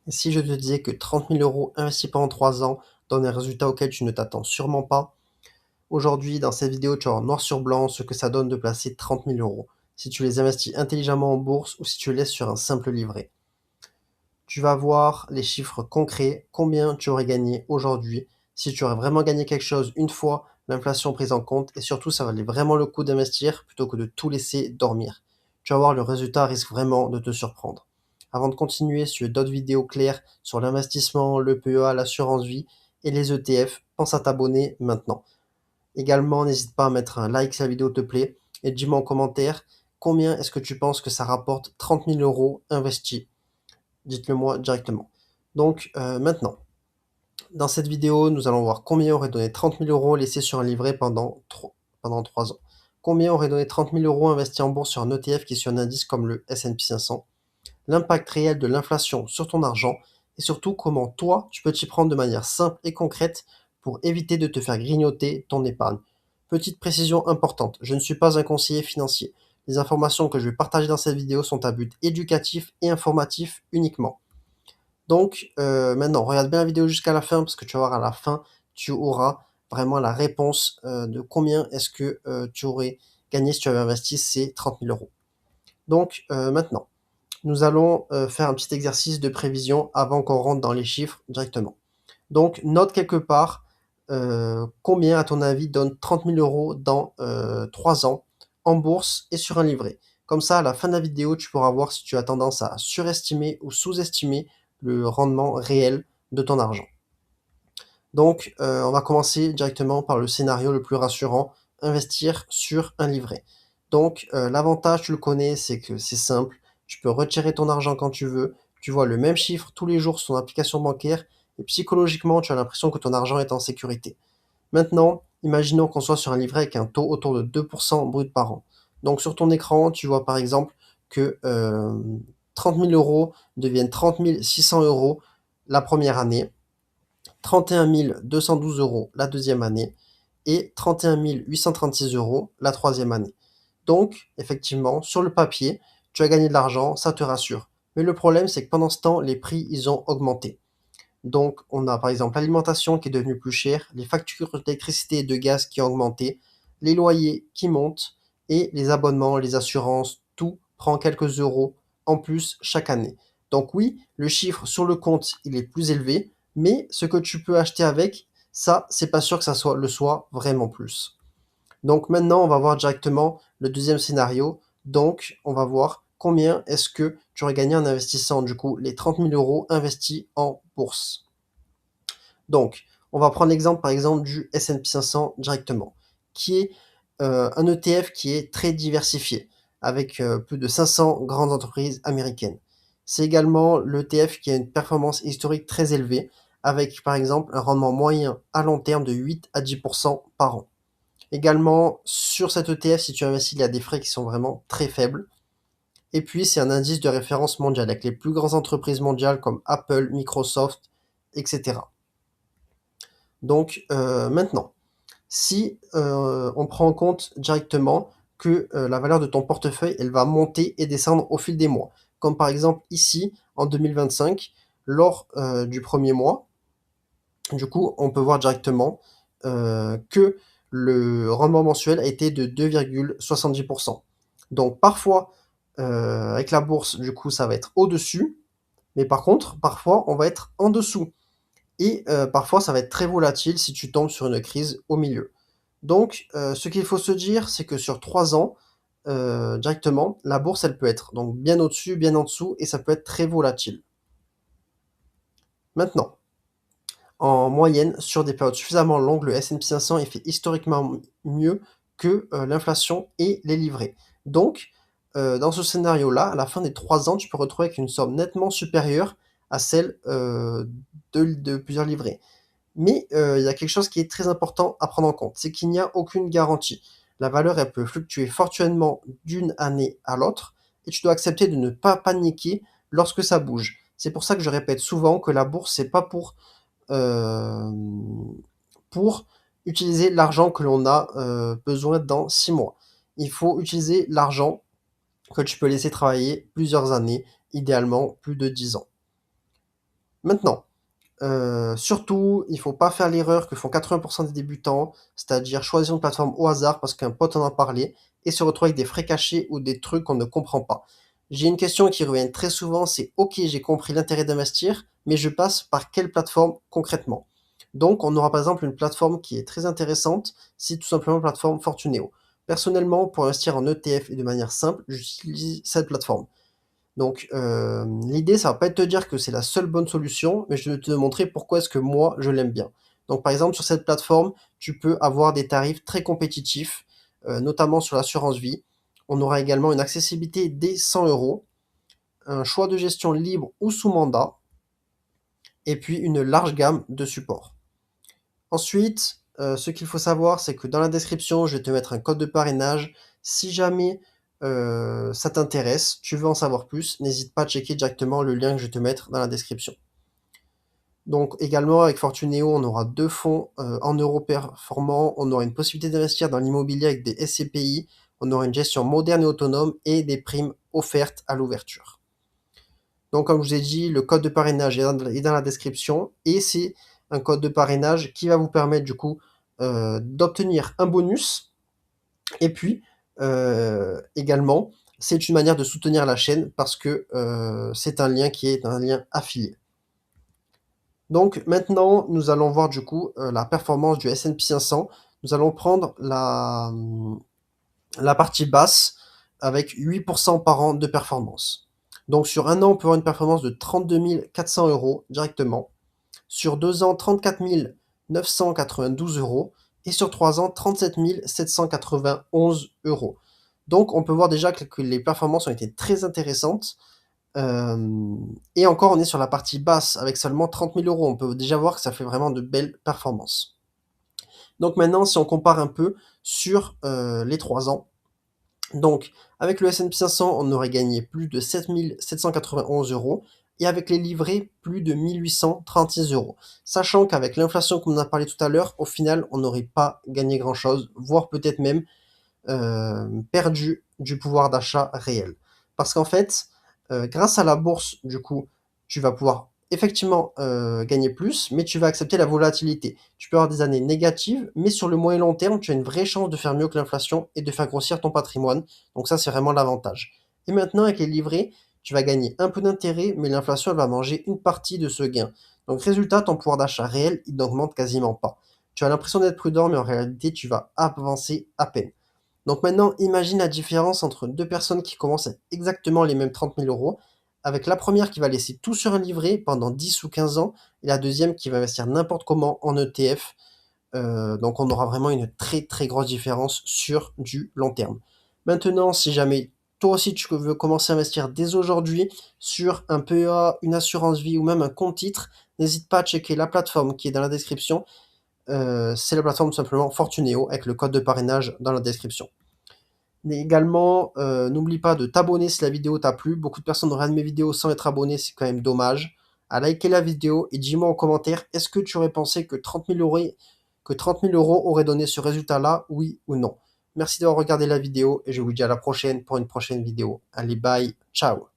Et si je te disais que 30 000 € investis pendant 3 ans donnent un résultat auquel tu ne t'attends sûrement pas? Aujourd'hui, dans cette vidéo, tu vas voir noir sur blanc ce que ça donne de placer 30 000 € si tu les investis intelligemment en bourse ou si tu les laisses sur un simple livret. Tu vas voir les chiffres concrets, combien tu aurais gagné aujourd'hui, si tu aurais vraiment gagné quelque chose une fois l'inflation prise en compte, et surtout ça valait vraiment le coup d'investir plutôt que de tout laisser dormir. Tu vas voir, le résultat risque vraiment de te surprendre. Avant de continuer, si tu veux d'autres vidéos claires sur l'investissement, le PEA, l'assurance vie et les ETF, pense à t'abonner maintenant. Également, n'hésite pas à mettre un like si la vidéo te plaît et dis-moi en commentaire combien est-ce que tu penses que ça rapporte 30 000 € investis. Dites-le moi directement. Donc maintenant, dans cette vidéo, nous allons voir combien aurait donné 30 000 € laissés sur un livret pendant 3 ans. Combien aurait donné 30 000 € investis en bourse sur un ETF qui est sur un indice comme le S&P 500. L'impact réel de l'inflation sur ton argent et surtout comment toi, tu peux t'y prendre de manière simple et concrète pour éviter de te faire grignoter ton épargne. Petite précision importante, je ne suis pas un conseiller financier. Les informations que je vais partager dans cette vidéo sont à but éducatif et informatif uniquement. Donc maintenant, regarde bien la vidéo jusqu'à la fin parce que tu vas voir à la fin, tu auras vraiment la réponse de combien est-ce que tu aurais gagné si tu avais investi ces 30 000 €. Donc maintenant, nous allons faire un petit exercice de prévision avant qu'on rentre dans les chiffres directement. Donc note quelque part combien à ton avis donne 30 000 € dans 3 ans en bourse et sur un livret. Comme ça, à la fin de la vidéo, tu pourras voir si tu as tendance à surestimer ou sous-estimer le rendement réel de ton argent. Donc on va commencer directement par le scénario le plus rassurant, investir sur un livret. Donc l'avantage, tu le connais, c'est que c'est simple, tu peux retirer ton argent quand tu veux, tu vois le même chiffre tous les jours sur ton application bancaire et psychologiquement, tu as l'impression que ton argent est en sécurité. Maintenant, imaginons qu'on soit sur un livret avec un taux autour de 2 brut par an. Donc sur ton écran, tu vois par exemple que 30 000 € deviennent 30 600 € la première année, 31 212 € la deuxième année et 31 836 € la troisième année. Donc, effectivement, sur le papier, tu as gagné de l'argent, ça te rassure. Mais le problème, c'est que pendant ce temps, les prix, ils ont augmenté. Donc, on a par exemple l'alimentation qui est devenue plus chère, les factures d'électricité et de gaz qui ont augmenté, les loyers qui montent et les abonnements, les assurances, tout prend quelques euros en plus chaque année. Donc oui, le chiffre sur le compte, il est plus élevé, mais ce que tu peux acheter avec, ça, c'est pas sûr que ça soit vraiment plus. Donc maintenant, on va voir directement le deuxième scénario. Donc, on va voir combien est-ce que tu aurais gagné en investissant du coup les 30 000 € investis en bourse. Donc, on va prendre l'exemple par exemple du S&P 500 directement, qui est un ETF qui est très diversifié, avec plus de 500 grandes entreprises américaines. C'est également l'ETF qui a une performance historique très élevée, avec par exemple un rendement moyen à long terme de 8 à 10% par an. Également, sur cet ETF, si tu investis, il y a des frais qui sont vraiment très faibles. Et puis, c'est un indice de référence mondial, avec les plus grandes entreprises mondiales comme Apple, Microsoft, etc. Donc maintenant, si on prend en compte directement que la valeur de ton portefeuille, elle va monter et descendre au fil des mois. Comme par exemple ici, en 2025, lors du premier mois, du coup, on peut voir directement que le rendement mensuel a été de 2,70%. Donc parfois, avec la bourse, du coup, ça va être au-dessus, mais par contre, parfois, on va être en dessous. Et parfois, ça va être très volatile si tu tombes sur une crise au milieu. Donc ce qu'il faut se dire, c'est que sur 3 ans, directement, la bourse, elle peut être donc bien au-dessus, bien en dessous et ça peut être très volatile. Maintenant, en moyenne, sur des périodes suffisamment longues, le S&P 500 est fait historiquement mieux que l'inflation et les livrets. Donc, dans ce scénario-là, à la fin des 3 ans, tu peux retrouver avec une somme nettement supérieure à celle de plusieurs livrets. Mais il y a quelque chose qui est très important à prendre en compte, c'est qu'il n'y a aucune garantie. La valeur, elle peut fluctuer fortuitement d'une année à l'autre et tu dois accepter de ne pas paniquer lorsque ça bouge. C'est pour ça que je répète souvent que la bourse, c'est pas pour utiliser l'argent que l'on a besoin dans 6 mois. Il faut utiliser l'argent que tu peux laisser travailler plusieurs années, idéalement plus de 10 ans. Maintenant, surtout, il faut pas faire l'erreur que font 80% des débutants, c'est-à-dire choisir une plateforme au hasard parce qu'un pote en a parlé et se retrouver avec des frais cachés ou des trucs qu'on ne comprend pas. J'ai une question qui revient très souvent, c'est: OK, j'ai compris l'intérêt d'investir, mais je passe par quelle plateforme concrètement? Donc, on aura par exemple une plateforme qui est très intéressante, c'est tout simplement la plateforme Fortuneo. Personnellement, pour investir en ETF et de manière simple, j'utilise cette plateforme. Donc, l'idée, ça va pas être de te dire que c'est la seule bonne solution, mais je vais te montrer pourquoi est-ce que moi, je l'aime bien. Donc, par exemple, sur cette plateforme, tu peux avoir des tarifs très compétitifs, notamment sur l'assurance vie. On aura également une accessibilité dès 100 euros, un choix de gestion libre ou sous mandat, et puis une large gamme de supports. Ensuite, ce qu'il faut savoir, c'est que dans la description, je vais te mettre un code de parrainage. Si jamais ça t'intéresse, tu veux en savoir plus, n'hésite pas à checker directement le lien que je vais te mettre dans la description. Donc également avec Fortuneo, on aura 2 fonds en euros performants, on aura une possibilité d'investir dans l'immobilier avec des SCPI, on aura une gestion moderne et autonome et des primes offertes à l'ouverture. Donc comme je vous ai dit, le code de parrainage est dans la description et c'est un code de parrainage qui va vous permettre du coup d'obtenir un bonus. Et puis également, c'est une manière de soutenir la chaîne parce que c'est un lien qui est un lien affilié. Donc maintenant, nous allons voir du coup la performance du S&P 500. Nous allons prendre la partie basse avec 8% par an de performance. Donc sur un an, on peut avoir une performance de 32 400 euros directement. Sur 2 ans, 34 992 euros. Et sur 3 ans, 37 791 euros. Donc on peut voir déjà que les performances ont été très intéressantes. Et encore, on est sur la partie basse avec seulement 30 000 euros. On peut déjà voir que ça fait vraiment de belles performances. Donc maintenant, si on compare un peu sur les 3 ans, donc, avec le S&P 500, on aurait gagné plus de 7 791 euros et avec les livrets, plus de 1 836 euros. Sachant qu'avec l'inflation qu'on a parlé tout à l'heure, au final, on n'aurait pas gagné grand-chose, voire peut-être même perdu du pouvoir d'achat réel. Parce qu'en fait, grâce à la bourse, du coup, tu vas pouvoir effectivement gagner plus, mais tu vas accepter la volatilité. Tu peux avoir des années négatives, mais sur le moyen et long terme, tu as une vraie chance de faire mieux que l'inflation et de faire grossir ton patrimoine. Donc ça, c'est vraiment l'avantage. Et maintenant, avec les livrets, tu vas gagner un peu d'intérêt, mais l'inflation, elle va manger une partie de ce gain. Donc résultat, ton pouvoir d'achat réel, il n'augmente quasiment pas. Tu as l'impression d'être prudent, mais en réalité, tu vas avancer à peine. Donc maintenant, imagine la différence entre deux personnes qui commencent avec exactement les mêmes 30 000 euros, avec la première qui va laisser tout sur un livret pendant 10 ou 15 ans, et la deuxième qui va investir n'importe comment en ETF. Donc on aura vraiment une très très grosse différence sur du long terme. Maintenant, si jamais toi aussi tu veux commencer à investir dès aujourd'hui sur un PEA, une assurance vie ou même un compte titre, n'hésite pas à checker la plateforme qui est dans la description. C'est la plateforme tout simplement Fortuneo avec le code de parrainage dans la description. Mais également, n'oublie pas de t'abonner si la vidéo t'a plu. Beaucoup de personnes regardent mes vidéos sans être abonnées, c'est quand même dommage. À liker la vidéo et dis-moi en commentaire, est-ce que tu aurais pensé que 30 000 euros auraient donné ce résultat-là, oui ou non? Merci d'avoir regardé la vidéo et je vous dis à la prochaine pour une prochaine vidéo. Allez, bye, ciao!